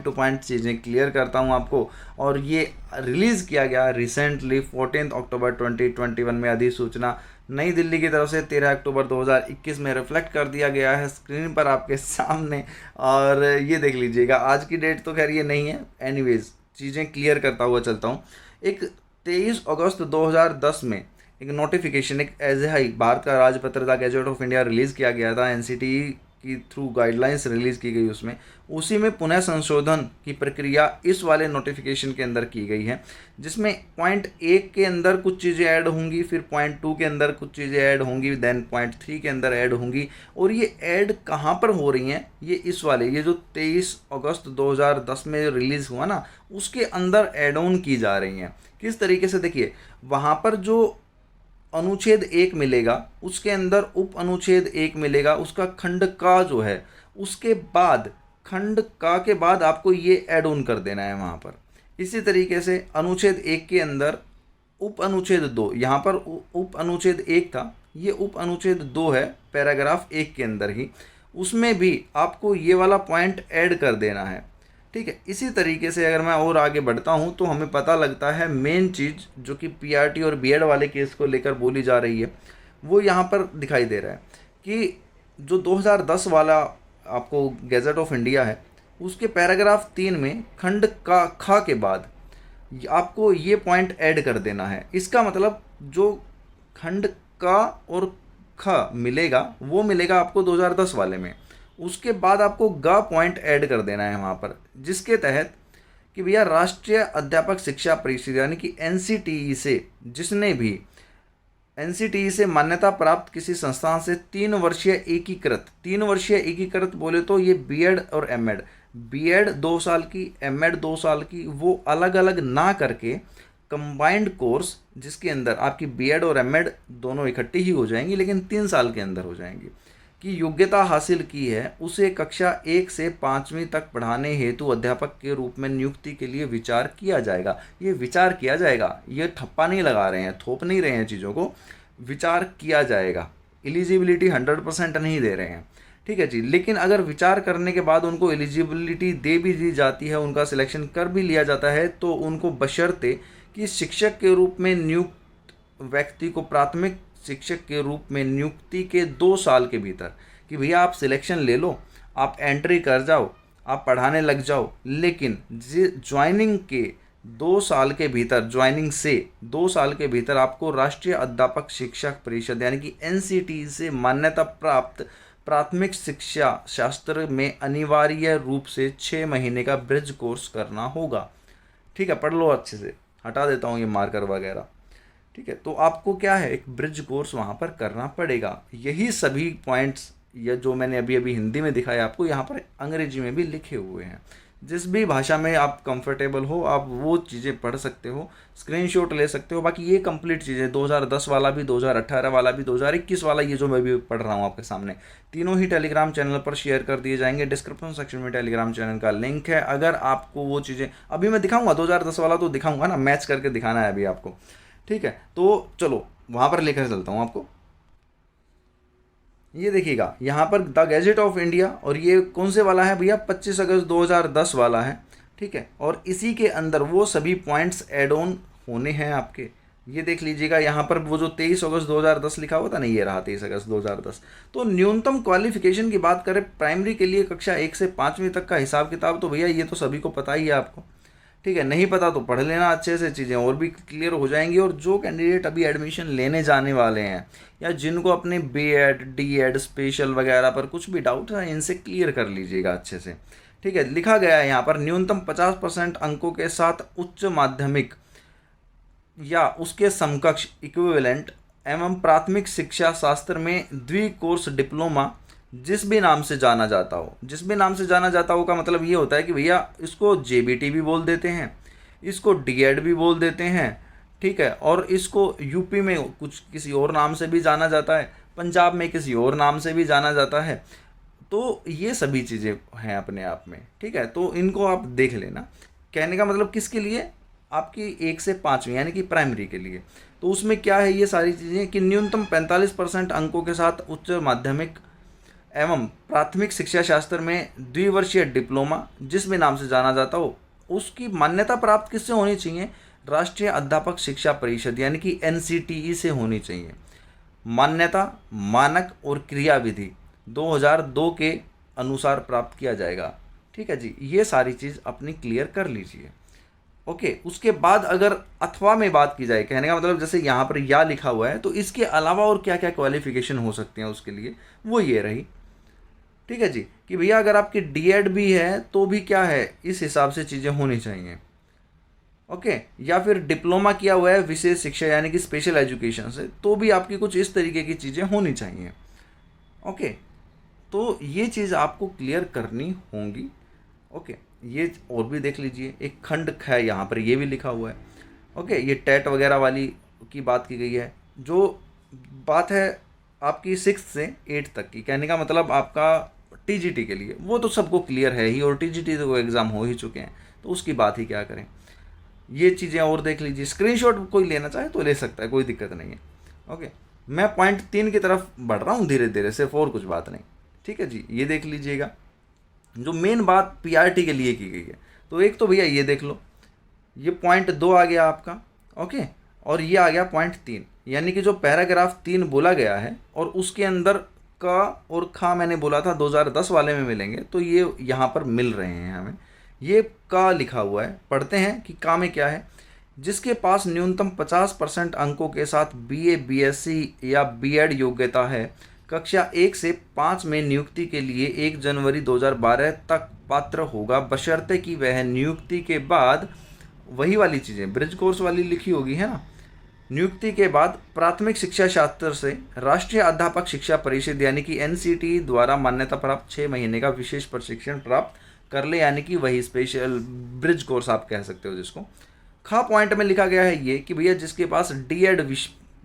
Two point चीज़ें clear करता हूँ आपको। और ये रिलीज़ किया गया रिसेंटली 14 अक्टूबर 2021 में अधिसूचना नई दिल्ली की तरफ से 13 अक्टूबर 2021 में रिफ्लेक्ट कर दिया गया है स्क्रीन पर आपके सामने। और ये देख लीजिएगा, आज की डेट तो खैर ये नहीं है, एनीवेज चीज़ें क्लियर करता हुआ चलता हूँ। एक 23 अगस्त 2010 में एक नोटिफिकेशन, एक एजेहाई भारत का राजपत्र था, गैजेट ऑफ इंडिया रिलीज़ किया गया था, एनसीटी की थ्रू गाइडलाइंस रिलीज़ की गई उसमें। उसी में पुनः संशोधन की प्रक्रिया इस वाले नोटिफिकेशन के अंदर की गई है, जिसमें पॉइंट 1 के अंदर कुछ चीज़ें ऐड होंगी, फिर पॉइंट 2 के अंदर कुछ चीज़ें ऐड होंगी, देन पॉइंट 3 के अंदर ऐड होंगी। और ये ऐड कहाँ पर हो रही हैं, ये इस वाले, ये जो 23 अगस्त 2010 में रिलीज़ हुआ ना, उसके अंदर ऐड ऑन की जा रही हैं। किस तरीके से, देखिए वहाँ पर जो अनुच्छेद 1 मिलेगा, उसके अंदर उप अनुच्छेद 1 मिलेगा, उसका खंड का जो है, उसके बाद खंड का के बाद आपको ये ऐड ऑन कर देना है वहाँ पर। इसी तरीके से अनुच्छेद 1 के अंदर उप अनुच्छेद 2, यहाँ पर उप अनुच्छेद 1 था, ये उप अनुच्छेद 2 है पैराग्राफ 1 के अंदर ही, उसमें भी आपको ये वाला पॉइंट ऐड कर देना है। ठीक है, इसी तरीके से अगर मैं और आगे बढ़ता हूँ तो हमें पता लगता है मेन चीज़ जो कि पीआरटी और बीएड वाले केस को लेकर बोली जा रही है, वो यहाँ पर दिखाई दे रहा है कि जो 2010 वाला आपको गैजेट ऑफ इंडिया है, उसके पैराग्राफ 3 में खंड का खा के बाद आपको ये पॉइंट ऐड कर देना है। इसका मतलब जो खंड का और ख मिलेगा वो मिलेगा आपको 2010 वाले में, उसके बाद आपको ग पॉइंट ऐड कर देना है वहाँ पर, जिसके तहत कि भैया राष्ट्रीय अध्यापक शिक्षा परिषद यानी कि एनसीटीई से, जिसने भी एनसीटीई से मान्यता प्राप्त किसी संस्थान से 3 वर्षीय एकीकृत बोले तो ये बीएड और एमएड, बीएड 2 साल की, एमएड 2 साल की, वो अलग अलग ना करके कंबाइंड कोर्स, जिसके अंदर आपकी बीएड और एमएड दोनों इकट्ठी ही हो जाएंगी लेकिन 3 साल के अंदर हो जाएंगी, की योग्यता हासिल की है, उसे कक्षा 1 से 5वीं तक पढ़ाने हेतु अध्यापक के रूप में नियुक्ति के लिए विचार किया जाएगा। ये विचार किया जाएगा, ये ठप्पा नहीं लगा रहे हैं, थोप नहीं रहे हैं चीज़ों को, विचार किया जाएगा। एलिजिबिलिटी 100% नहीं दे रहे हैं, ठीक है जी। लेकिन अगर विचार करने के बाद उनको एलिजिबिलिटी दे भी दी जाती है, उनका सिलेक्शन कर भी लिया जाता है, तो उनको बशर्ते कि शिक्षक के रूप में नियुक्त व्यक्ति को प्राथमिक शिक्षक के रूप में नियुक्ति के 2 साल के भीतर, कि भैया आप सिलेक्शन ले लो, आप एंट्री कर जाओ, आप पढ़ाने लग जाओ, लेकिन ज्वाइनिंग के 2 साल के भीतर, ज्वाइनिंग से 2 साल के भीतर आपको राष्ट्रीय अध्यापक शिक्षक परिषद यानी कि एनसीटी से मान्यता प्राप्त प्राथमिक शिक्षा शास्त्र में अनिवार्य रूप से 6 महीने का ब्रिज कोर्स करना होगा। ठीक है, पढ़ लो अच्छे से, हटा देता हूँ ये मार्कर वगैरह। ठीक है, तो आपको क्या है, एक ब्रिज कोर्स वहाँ पर करना पड़ेगा। यही सभी पॉइंट्स या जो मैंने अभी अभी हिंदी में दिखाया आपको, यहाँ पर अंग्रेजी में भी लिखे हुए हैं। जिस भी भाषा में आप कंफर्टेबल हो आप वो चीज़ें पढ़ सकते हो, स्क्रीनशॉट ले सकते हो। बाकी ये कंप्लीट चीज़ें 2010 वाला भी, 2018 वाला भी, 2021 वाला, ये जो मैं भी पढ़ रहा हूँ आपके सामने, तीनों ही टेलीग्राम चैनल पर शेयर कर दिए जाएंगे। डिस्क्रिप्शन सेक्शन में टेलीग्राम चैनल का लिंक है। अगर आपको वो चीज़ें अभी मैं दिखाऊंगा, 2010 वाला तो दिखाऊंगा ना, मैच करके दिखाना है अभी आपको। ठीक है, तो चलो वहाँ पर लेकर चलता हूँ आपको। ये देखिएगा यहाँ पर द गैजेट ऑफ इंडिया, और ये कौन से वाला है भैया, 25 अगस्त 2010 वाला है। ठीक है, और इसी के अंदर वो सभी पॉइंट्स ऐड ऑन होने हैं आपके। ये देख लीजिएगा यहाँ पर वो जो 23 अगस्त 2010 लिखा हुआ था ना, ये रहा 23 अगस्त 2010। तो न्यूनतम क्वालिफिकेशन की बात करें प्राइमरी के लिए कक्षा 1 से 5वीं तक का हिसाब किताब, तो भैया ये तो सभी को पता ही है आपको। ठीक है, नहीं पता तो पढ़ लेना अच्छे से, चीज़ें और भी क्लियर हो जाएंगी। और जो कैंडिडेट अभी एडमिशन लेने जाने वाले हैं या जिनको अपने बीएड, डीएड, स्पेशल वगैरह पर कुछ भी डाउट है, इनसे क्लियर कर लीजिएगा अच्छे से। ठीक है, लिखा गया है यहाँ पर न्यूनतम 50% अंकों के साथ उच्च माध्यमिक या उसके समकक्ष इक्विवेलेंट एवं प्राथमिक शिक्षा शास्त्र में द्विकोर्स डिप्लोमा जिस भी नाम से जाना जाता हो। जिस भी नाम से जाना जाता हो का मतलब ये होता है कि भैया इसको जेबीटी भी बोल देते हैं, इसको डीएड भी बोल देते हैं। ठीक है, और इसको यूपी में कुछ किसी और नाम से भी जाना जाता है, पंजाब में किसी और नाम से भी जाना जाता है। तो ये सभी चीज़ें हैं अपने आप में। ठीक है, तो इनको आप देख लेना। कहने का मतलब किसके लिए, आपकी 1 से 5वीं यानी कि प्राइमरी के लिए। तो उसमें क्या है ये सारी चीज़ें कि न्यूनतम 45% अंकों के साथ उच्च माध्यमिक एवं प्राथमिक शिक्षा शास्त्र में द्विवर्षीय डिप्लोमा जिस भी नाम से जाना जाता हो, उसकी मान्यता प्राप्त किससे होनी चाहिए? राष्ट्रीय अध्यापक शिक्षा परिषद यानी कि NCTE से होनी चाहिए। मान्यता, मानक और क्रियाविधि 2002 के अनुसार प्राप्त किया जाएगा। ठीक है जी, ये सारी चीज़ अपनी क्लियर कर लीजिए। ओके, उसके बाद अगर अथवा में बात की जाए, कहने का मतलब जैसे यहाँ पर या लिखा हुआ है, तो इसके अलावा और क्या क्या क्वालिफिकेशन हो सकती हैं उसके लिए, वो ये रही। ठीक है जी, कि भैया अगर आपकी D.Ed भी है तो भी क्या है, इस हिसाब से चीज़ें होनी चाहिए। ओके, या फिर डिप्लोमा किया हुआ है विशेष शिक्षा यानी कि स्पेशल एजुकेशन से, तो भी आपकी कुछ इस तरीके की चीज़ें होनी चाहिए। ओके, तो ये चीज़ आपको क्लियर करनी होंगी। ओके, ये और भी देख लीजिए, एक खंड है यहाँ पर, ये भी लिखा हुआ है। ओके, ये टेट वगैरह वाली की बात की गई है। जो बात है आपकी 6 से 8 तक की, कहने का मतलब आपका TGT के लिए, वो तो सबको क्लियर है ही, और TGT तो एग्ज़ाम हो ही चुके हैं, तो उसकी बात ही क्या करें। ये चीज़ें और देख लीजिए, स्क्रीनशॉट कोई लेना चाहे तो ले सकता है, कोई दिक्कत नहीं है। ओके, मैं पॉइंट 3 की तरफ बढ़ रहा हूँ धीरे धीरे, सिर्फ और कुछ बात नहीं। ठीक है जी, ये देख लीजिएगा जो मेन बात PRT के लिए की गई है। तो एक तो भैया ये देख लो, ये पॉइंट 2 आ गया आपका। ओके, और ये आ गया पॉइंट 3, यानी कि जो पैराग्राफ 3 बोला गया है और उसके अंदर का और खा मैंने बोला था 2010 वाले में मिलेंगे, तो ये यहाँ पर मिल रहे हैं हमें। ये का लिखा हुआ है, पढ़ते हैं कि का में क्या है। जिसके पास न्यूनतम 50% अंकों के साथ BA BSc या B.Ed योग्यता है, कक्षा 1 से 5 में नियुक्ति के लिए 1 जनवरी 2012 तक पात्र होगा, बशर्ते कि वह नियुक्ति के बाद, वही वाली चीज़ें ब्रिज कोर्स वाली लिखी होगी है ना, नियुक्ति के बाद प्राथमिक शिक्षा शास्त्र से राष्ट्रीय अध्यापक शिक्षा परिषद यानी कि NCTE द्वारा मान्यता प्राप्त 6 महीने का विशेष प्रशिक्षण प्राप्त कर ले, यानी कि वही स्पेशल ब्रिज कोर्स आप कह सकते हो जिसको। खा पॉइंट में लिखा गया है ये कि भैया जिसके पास D.Ed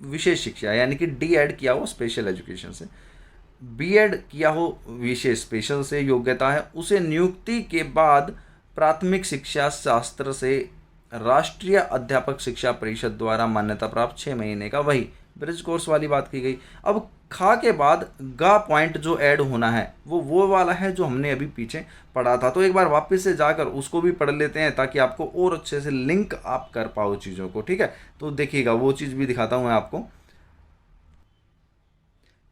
विशेष शिक्षा यानी कि D.Ed किया हो स्पेशल एजुकेशन से, B.Ed किया हो विशेष स्पेशल से योग्यता है, उसे नियुक्ति के बाद प्राथमिक शिक्षा शास्त्र से राष्ट्रीय अध्यापक शिक्षा परिषद द्वारा मान्यता प्राप्त 6 महीने का वही ब्रिज कोर्स वाली बात की गई। अब खा के बाद गा पॉइंट जो ऐड होना है वो वाला है जो हमने अभी पीछे पढ़ा था। तो एक बार वापस से जाकर उसको भी पढ़ लेते हैं ताकि आपको और अच्छे से लिंक आप कर पाओ चीज़ों को। ठीक है, तो देखिएगा वो चीज़ भी दिखाता हूँ मैं आपको।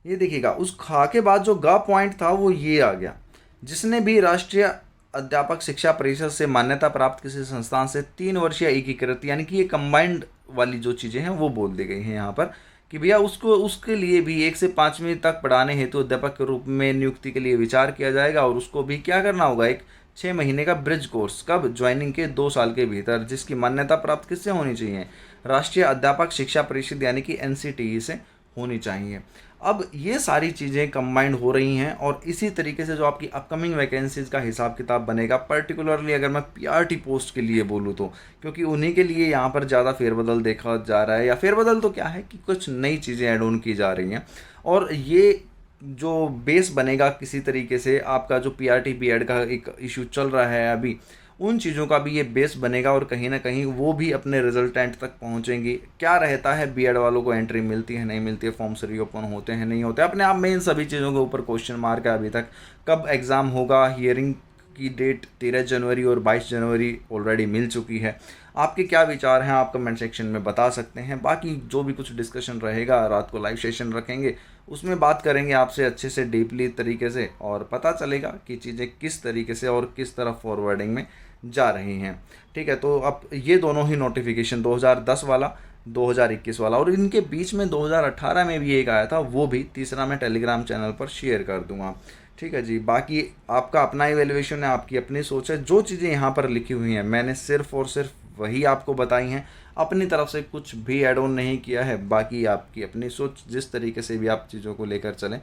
ये देखिएगा, उस खा के बाद जो गा पॉइंट था वो ये आ गया, जिसने भी राष्ट्रीय अध्यापक शिक्षा परिषद से मान्यता प्राप्त किसी संस्थान से 3 वर्षीय एकीकृत, यानी कि ये कंबाइंड वाली जो चीज़ें हैं वो बोल दी गई हैं यहाँ पर कि भैया उसको उसके लिए भी 1 से 5वीं तक पढ़ाने हेतु अध्यापक के रूप में नियुक्ति के लिए विचार किया जाएगा, और उसको भी क्या करना होगा, एक 6 महीने का ब्रिज कोर्स, कब, ज्वाइनिंग के 2 साल के भीतर, जिसकी मान्यता प्राप्त किससे होनी चाहिए, राष्ट्रीय अध्यापक शिक्षा परिषद यानी कि NCTE से होनी चाहिए। अब ये सारी चीज़ें कंबाइंड हो रही हैं, और इसी तरीके से जो आपकी अपकमिंग वैकेंसीज़ का हिसाब किताब बनेगा, पर्टिकुलरली अगर मैं PRT पोस्ट के लिए बोलूँ तो, क्योंकि उन्हीं के लिए यहाँ पर ज़्यादा फेरबदल देखा जा रहा है, या फेरबदल तो क्या है कि कुछ नई चीज़ें ऐड ऑन की जा रही हैं, और ये जो बेस बनेगा किसी तरीके से आपका जो PRT B.Ed का एक इशू चल रहा है अभी, उन चीज़ों का भी ये बेस बनेगा, और कहीं ना कहीं वो भी अपने रिजल्टेंट तक पहुंचेंगी। क्या रहता है, B.Ed वालों को एंट्री मिलती है नहीं मिलती है, फॉर्म्स रीओपन होते हैं नहीं होते, अपने आप में इन सभी चीज़ों के ऊपर क्वेश्चन मार्क है अभी तक। कब एग्ज़ाम होगा, हियरिंग की डेट 13 जनवरी और 22 जनवरी ऑलरेडी मिल चुकी है। आपके क्या विचार हैं आप कमेंट सेक्शन में बता सकते हैं। बाकी जो भी कुछ डिस्कशन रहेगा, रात को लाइव सेशन रखेंगे, उसमें बात करेंगे आपसे अच्छे से डीपली तरीके से, और पता चलेगा कि चीज़ें किस तरीके से और किस तरह फॉरवर्डिंग में जा रही हैं। ठीक है, तो अब ये दोनों ही नोटिफिकेशन 2010 वाला, 2021 वाला, और इनके बीच में 2018 में भी एक आया था, वो भी तीसरा मैं टेलीग्राम चैनल पर शेयर कर दूंगा। ठीक है जी, बाकी आपका अपना इवैल्यूएशन है, आपकी अपनी सोच है। जो चीज़ें यहाँ पर लिखी हुई हैं मैंने सिर्फ और सिर्फ वही आपको बताई हैं, अपनी तरफ से कुछ भी ऐड ऑन नहीं किया है। बाकी आपकी अपनी सोच, जिस तरीके से भी आप चीज़ों को लेकर चलें,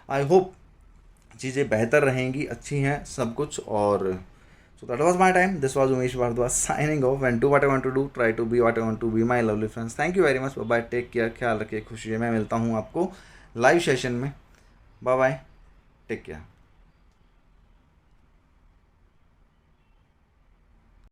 आई होप चीज़ें बेहतर रहेंगी, अच्छी हैं सब कुछ। और so that was my time. This was Umesh Bhardwaj signing off, and do what I want to do, try to be what I want to be, my lovely friends. Thank you very much. Bye bye, take care, ख्याल रखिए, खुशी है। मैं मिलता हूँ आपको live session में। Bye bye, take care.